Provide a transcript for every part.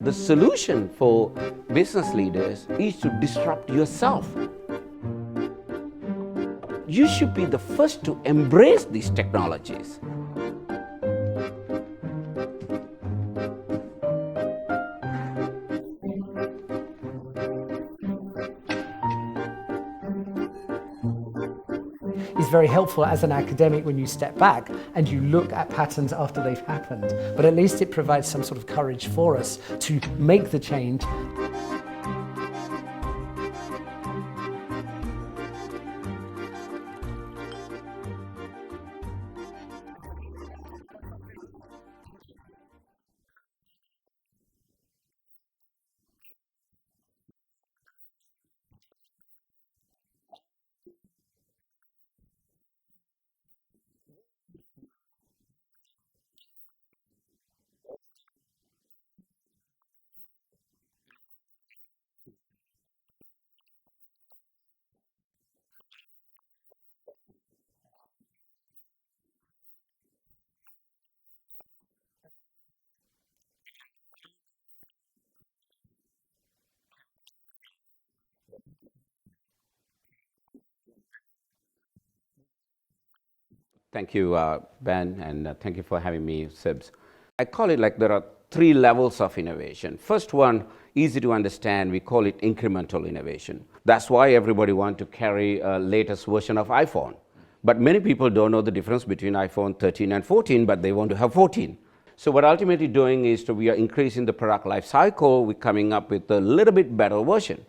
The solution for business leaders is to disrupt yourself. You should be the first to embrace these technologies. Is very helpful as an academic when you step back and you look at patterns after they've happened. But at least it provides some sort of courage for us to make the change. Thank you, Ben, and thank you for having me, ZIBS. I call it like there are three levels of innovation. First one, easy to understand, we call it incremental innovation. That's why everybody wants to carry a latest version of iPhone. But many people don't know the difference between iPhone 13 and 14, but they want to have 14. So what ultimately doing is we are increasing the product life cycle, we're coming up with a little bit better version.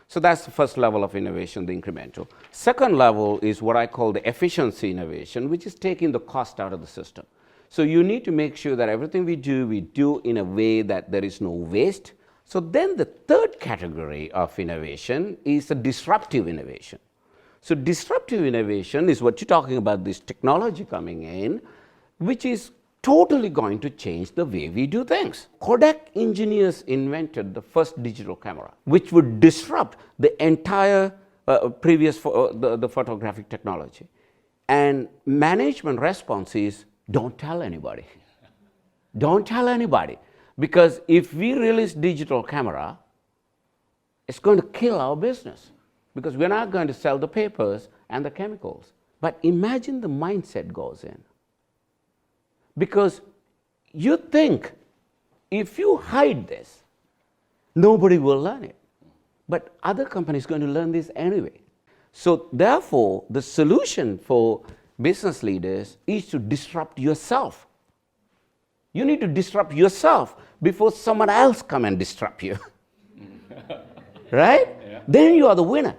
So that's the first level of innovation, the incremental. Second level is what I call the efficiency innovation, which is taking the cost out of the system. So you need to make sure that everything we do in a way that there is no waste. So then the third category of innovation is the disruptive innovation. So disruptive innovation is what you're talking about, this technology coming in, which is totally going to change the way we do things. Kodak engineers invented the first digital camera, which would disrupt the entire previous the photographic technology. And management response is, don't tell anybody. Don't tell anybody. Because if we release digital camera, it's going to kill our business. Because we're not going to sell the papers and the chemicals. But imagine the mindset goes in. Because you think if you hide this, nobody will learn it. But other companies are going to learn this anyway. So therefore, the solution for business leaders is to disrupt yourself. You need to disrupt yourself before someone else come and disrupt you. Right? Yeah. Then you are the winner.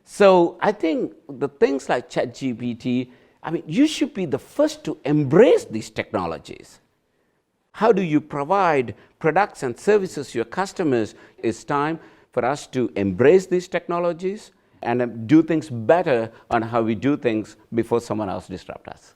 So I think the things like ChatGPT, I mean, you should be the first to embrace these technologies. How do you provide products and services to your customers? It's time for us to embrace these technologies and do things better on how we do things before someone else disrupts us.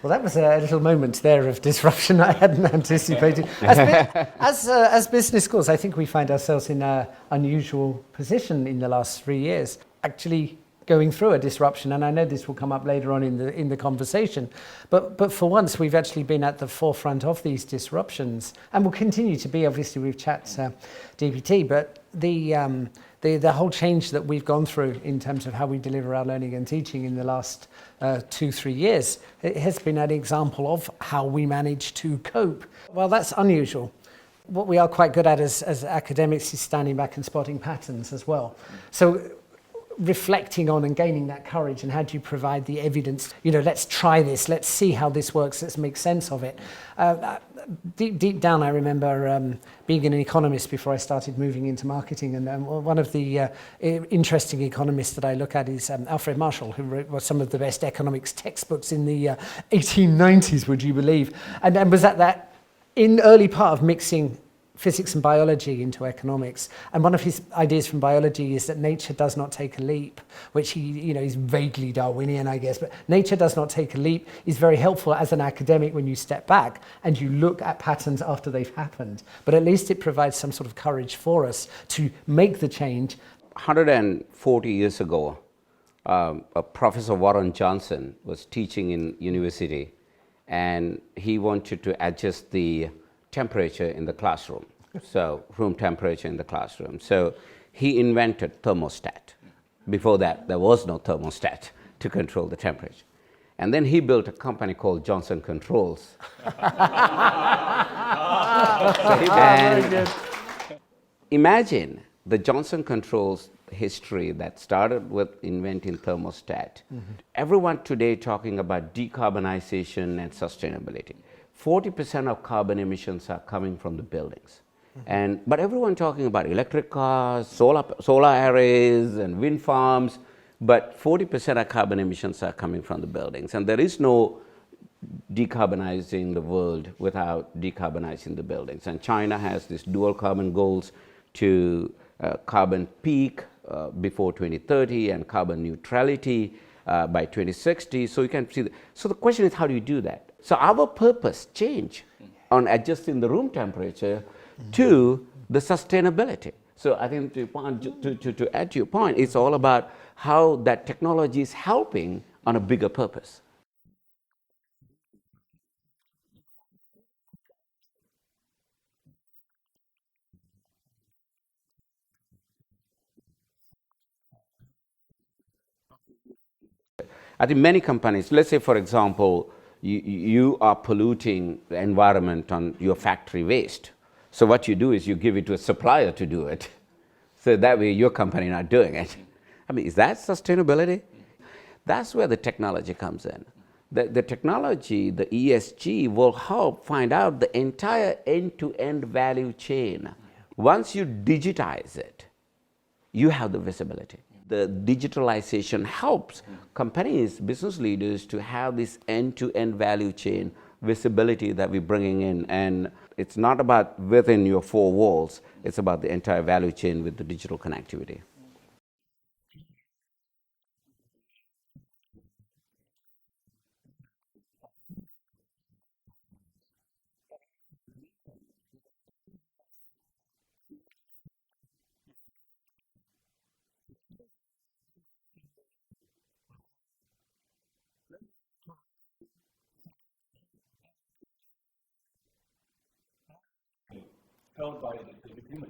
Well, that was a little moment there of disruption I hadn't anticipated. As business schools, I think we find ourselves in an unusual position in the last 3 years, actually going through a disruption, and I know this will come up later on in the conversation. But for once, we've actually been at the forefront of these disruptions, and will continue to be, obviously, with ChatGPT. But the whole change that we've gone through in terms of how we deliver our learning and teaching in the last 2-3 years, it has been an example of how we manage to cope. Well, that's unusual. What we are quite good at as academics is standing back and spotting patterns as well. So reflecting on and gaining that courage, and how do you provide the evidence? Let's try this, let's see how this works, let's make sense of it. Deep down, I remember being an economist before I started moving into marketing, and one of the interesting economists that I look at is Alfred Marshall, who wrote some of the best economics textbooks in the 1890s, would you believe, and was at that in early part of mixing physics and biology into economics. And one of his ideas from biology is that nature does not take a leap, which he's vaguely Darwinian, I guess, but nature does not take a leap is very helpful as an academic when you step back and you look at patterns after they've happened. But at least it provides some sort of courage for us to make the change. 140 years ago, Professor Warren Johnson was teaching in university, and he wanted to adjust the temperature in the classroom, so room temperature in the classroom. So he invented thermostat. Before that, there was no thermostat to control the temperature. And then he built a company called Johnson Controls. And imagine the Johnson Controls history that started with inventing thermostat. Everyone today talking about decarbonization and sustainability. 40% of carbon emissions are coming from the buildings. But everyone talking about electric cars, solar arrays and wind farms, but 40% of carbon emissions are coming from the buildings. And there is no decarbonizing the world without decarbonizing the buildings. And China has these dual carbon goals to carbon peak before 2030 and carbon neutrality by 2060. So you can see. So the question is, how do you do that? So our purpose change on adjusting the room temperature to the sustainability. So I think to add to your point, it's all about how that technology is helping on a bigger purpose. I think many companies, let's say for example, you are polluting the environment on your factory waste. So what you do is you give it to a supplier to do it. So that way your company not doing it. I mean, is that sustainability? That's where the technology comes in. The technology, the ESG, will help find out the entire end-to-end value chain. Once you digitize it, you have the visibility. The digitalization helps companies, business leaders to have this end-to-end value chain visibility that we're bringing in. And it's not about within your four walls, it's about the entire value chain with the digital connectivity. held by the human.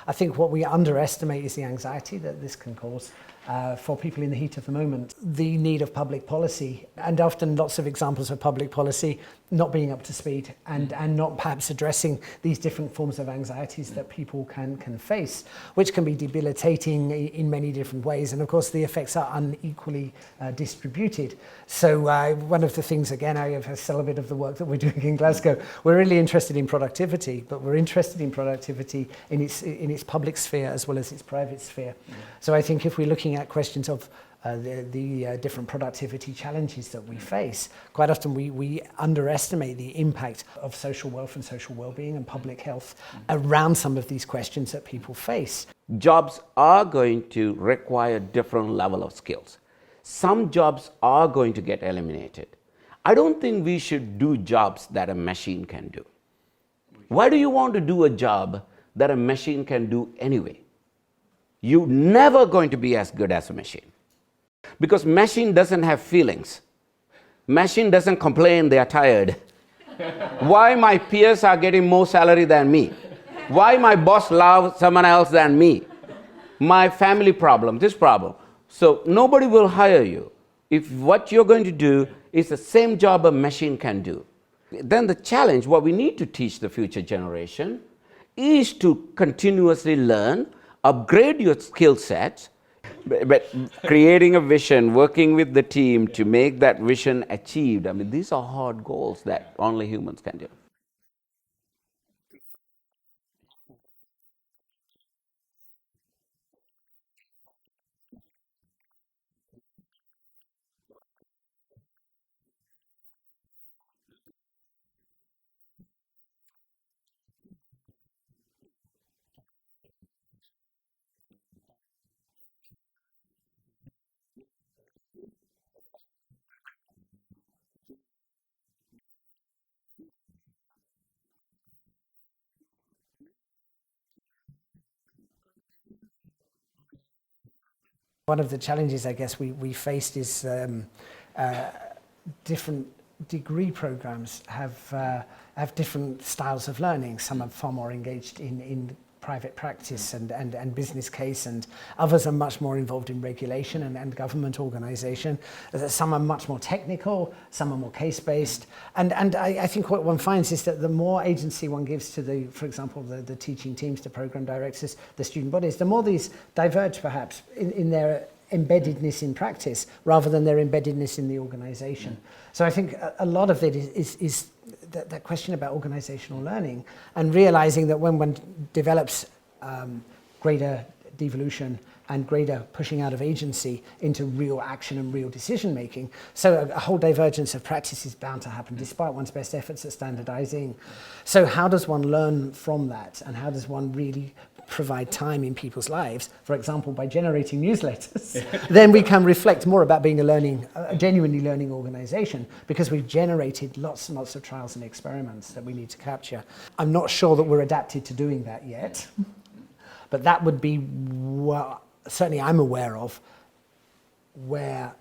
I think what we underestimate is the anxiety that this can cause for people in the heat of the moment. The need of public policy, and often lots of examples of public policy not being up to speed and not perhaps addressing these different forms of anxieties that people can face, which can be debilitating in many different ways. And of course, the effects are unequally distributed. So one of the things, again, I have a sell a bit of the work that we're doing in Glasgow. We're really interested in productivity, but we're interested in productivity in its public sphere as well as its private sphere. So I think if we're looking at questions of the different productivity challenges that we face, quite often we underestimate the impact of social wealth and social well-being and public health around some of these questions that people face. Jobs are going to require different level of skills. Some jobs are going to get eliminated. I don't think we should do jobs that a machine can do. Why do you want to do a job that a machine can do anyway? You're never going to be as good as a machine. Because machine doesn't have feelings. Machine doesn't complain they are tired. Why my peers are getting more salary than me? Why my boss loves someone else than me? My family problem, this problem. So nobody will hire you if what you're going to do is the same job a machine can do. Then the challenge, what we need to teach the future generation is to continuously learn, upgrade your skill sets, but creating a vision, working with the team to make that vision achieved. I mean, these are hard goals that only humans can do. One of the challenges I guess we faced is different degree programs have different styles of learning. Some are far more engaged in private practice and business case, and others are much more involved in regulation and government organisation. Some are much more technical, some are more case-based, and I think what one finds is that the more agency one gives to the, for example, the teaching teams, the programme directors, the student bodies, the more these diverge perhaps in their embeddedness in practice rather than their embeddedness in the organisation. So I think a lot of it is that question about organisational learning and realising that when one develops greater devolution and greater pushing out of agency into real action and real decision making, so a whole divergence of practice is bound to happen despite one's best efforts at standardising. So how does one learn from that, and how does one really provide time in people's lives, for example, by generating newsletters, then we can reflect more about being a genuinely learning organisation, because we've generated lots and lots of trials and experiments that we need to capture. I'm not sure that we're adapted to doing that yet, but that would be what certainly I'm aware of, where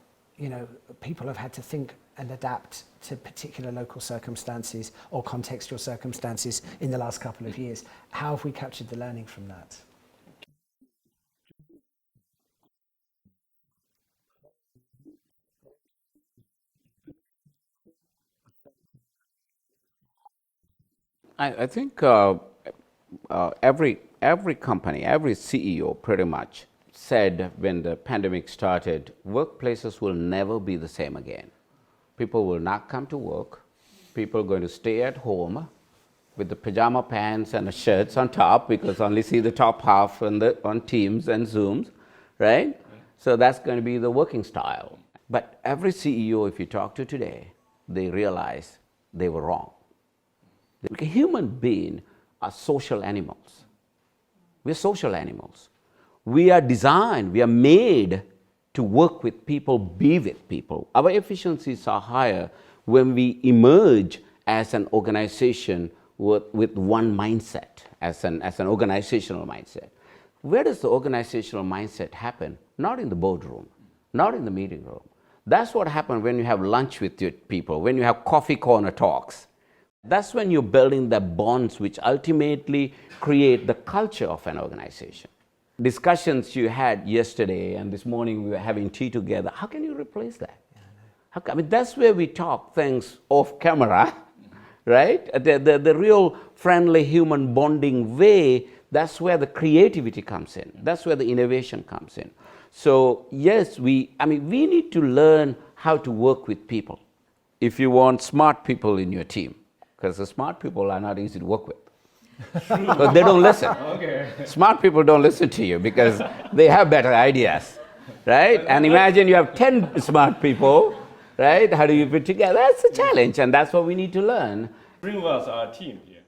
people have had to think and adapt to particular local circumstances or contextual circumstances in the last couple of years. How have we captured the learning from that? I think every company, every CEO pretty much said when the pandemic started, workplaces will never be the same again. People will not come to work. People are going to stay at home with the pajama pants and the shirts on top, because only see the top half on Teams and Zooms, right? So that's going to be the working style. But every CEO, if you talk to today, they realize they were wrong. Because human beings are social animals. We're social animals. We are designed, we are made to work with people, be with people. Our efficiencies are higher when we emerge as an organization with one mindset, as an organizational mindset. Where does the organizational mindset happen? Not in the boardroom, not in the meeting room. That's what happens when you have lunch with your people, when you have coffee corner talks. That's when you're building the bonds which ultimately create the culture of an organization. Discussions you had yesterday and this morning we were having tea together, how can you replace that? That's where we talk things off camera, right? The real friendly human bonding way, that's where the creativity comes in. That's where the innovation comes in. So yes, we need to learn how to work with people. If you want smart people in your team, because the smart people are not easy to work with. But they don't listen. Okay. Smart people don't listen to you because they have better ideas, right? And imagine you have 10 smart people, right? How do you put together? That's a challenge, and that's what we need to learn. Three of us are a team here.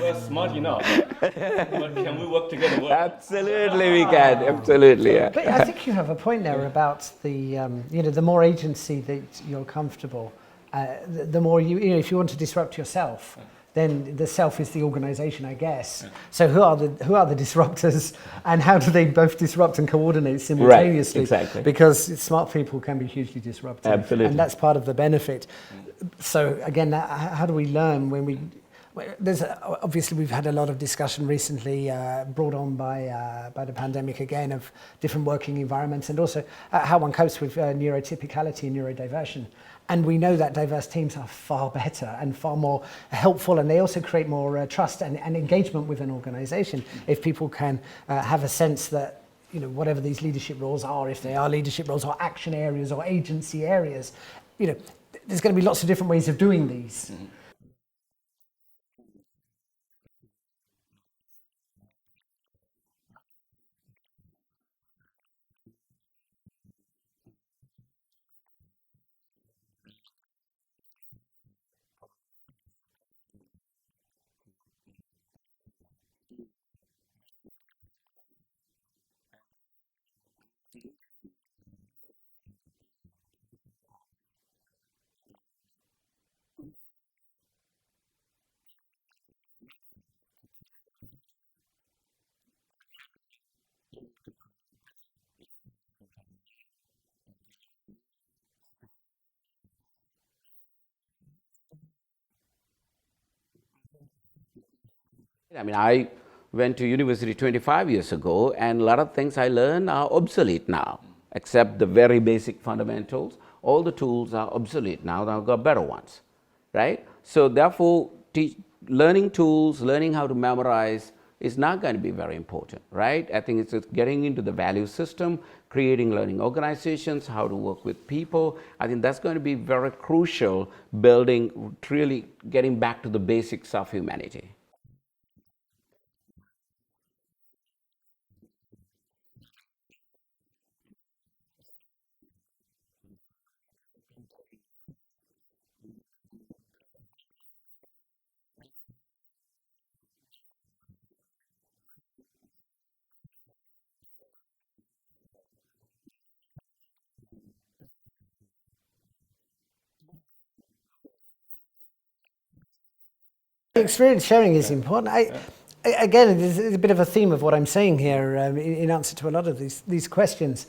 We're smart enough, but can we work together well? Absolutely, we can. Absolutely, yeah. But I think you have a point there about the more agency that you're comfortable, the more if you want to disrupt yourself, then the self is the organization, I guess. So who are the disruptors, and how do they both disrupt and coordinate simultaneously? Right, exactly. Because smart people can be hugely disruptive. Absolutely. And that's part of the benefit. So again, how do we learn when obviously we've had a lot of discussion recently brought on by the pandemic again, of different working environments, and also how one copes with neurotypicality and neurodiversion. And we know that diverse teams are far better and far more helpful, and they also create more trust and engagement with an organization if people can have a sense that whatever these leadership roles are, if they are leadership roles or action areas or agency areas, there's going to be lots of different ways of doing these. Mm-hmm. I mean, I went to university 25 years ago, and a lot of things I learned are obsolete now, except the very basic fundamentals. All the tools are obsolete now. I've got better ones, right? So therefore, learning tools, learning how to memorize is not going to be very important, right? I think it's just getting into the value system, creating learning organizations, how to work with people. I think that's going to be very crucial, building, really getting back to the basics of humanity. Experience sharing is important. Again, it's a bit of a theme of what I'm saying here in answer to a lot of these questions.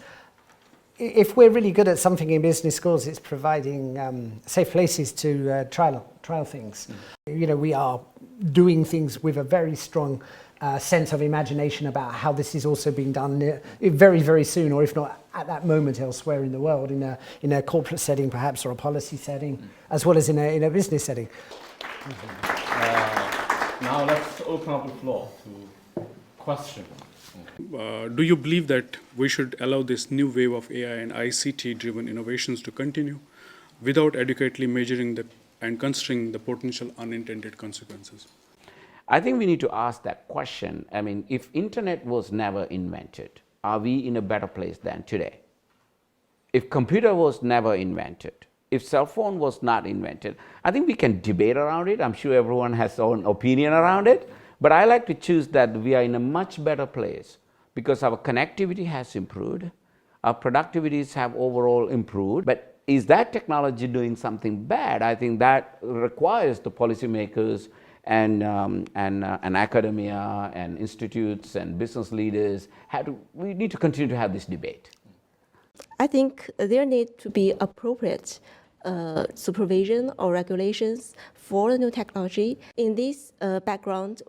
If we're really good at something in business schools, it's providing safe places to trial things. You know, we are doing things with a very strong sense of imagination about how this is also being done very, very soon, or if not at that moment elsewhere in the world, in a corporate setting perhaps, or a policy setting, as well as in a business setting. Now let's open up the floor to questions. Do you believe that we should allow this new wave of AI and ICT-driven innovations to continue without adequately measuring and considering the potential unintended consequences? I think we need to ask that question. I mean, if internet was never invented, are we in a better place than today? If computer was never invented, if cell phone was not invented, I think we can debate around it. I'm sure everyone has their own opinion around it. But I like to choose that we are in a much better place because our connectivity has improved, our productivities have overall improved. But is that technology doing something bad? I think that requires the policymakers and academia and institutes and business leaders. We need to continue to have this debate. I think there need to be appropriate supervision or regulations for the new technology. In this background,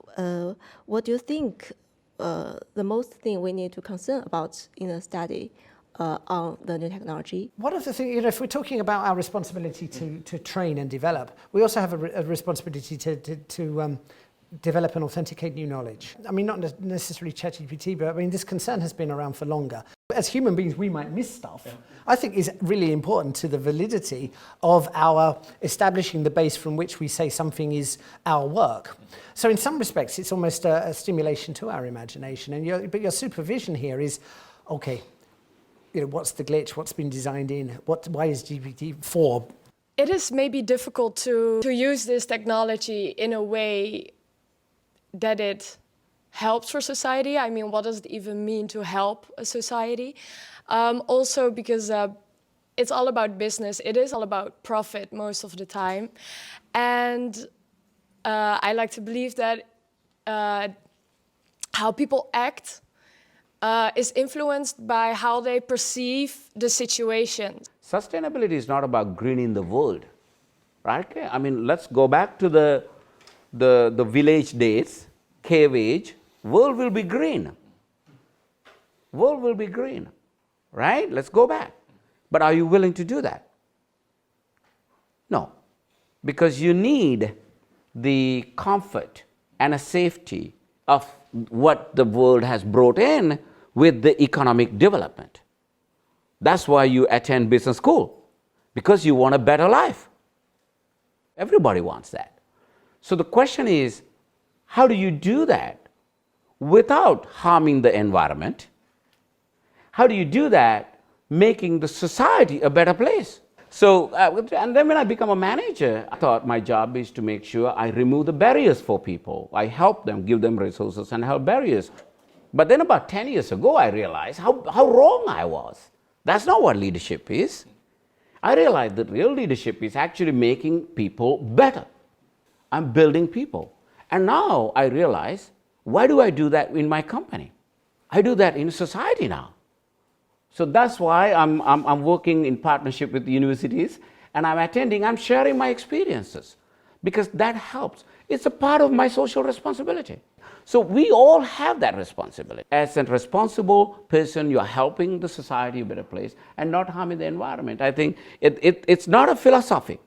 what do you think the most thing we need to concern about in a study on the new technology? One of the things, you know, if we're talking about our responsibility to train and develop, we also have a responsibility to develop and authenticate new knowledge. I mean, not necessarily ChatGPT, but I mean, this concern has been around for longer. As human beings, we might miss stuff. I think is really important to the validity of our establishing the base from which we say something is our work. So in some respects, it's almost a stimulation to our imagination. But your supervision here is, okay, you know, what's the glitch? What's been designed in? Why is GPT-4? It is maybe difficult to use this technology in a way that it helps for society. I mean, what does it even mean to help a society? Also because it's all about business. It is all about profit most of the time. And I like to believe that how people act is influenced by how they perceive the situation. Sustainability is not about greening the world, right? I mean, let's go back to the village days, cave age. World will be green. World will be green, right? Let's go back. But are you willing to do that? No, because you need the comfort and a safety of what the world has brought in with the economic development. That's why you attend business school, because you want a better life. Everybody wants that. So the question is, how do you do that without harming the environment? How do you do that making the society a better place? So, and then when I become a manager, I thought my job is to make sure I remove the barriers for people. I help them, give them resources and help barriers. But then about 10 years ago, I realized how wrong I was. That's not what leadership is. I realized that real leadership is actually making people better. I'm building people. And now I realize, why do I do that in my company? I do that in society now. So that's why I'm working in partnership with the universities, and I'm sharing my experiences, because that helps. It's a part of my social responsibility. So we all have that responsibility. As a responsible person, you're helping the society a better place and not harming the environment. I think it's not a philosophy.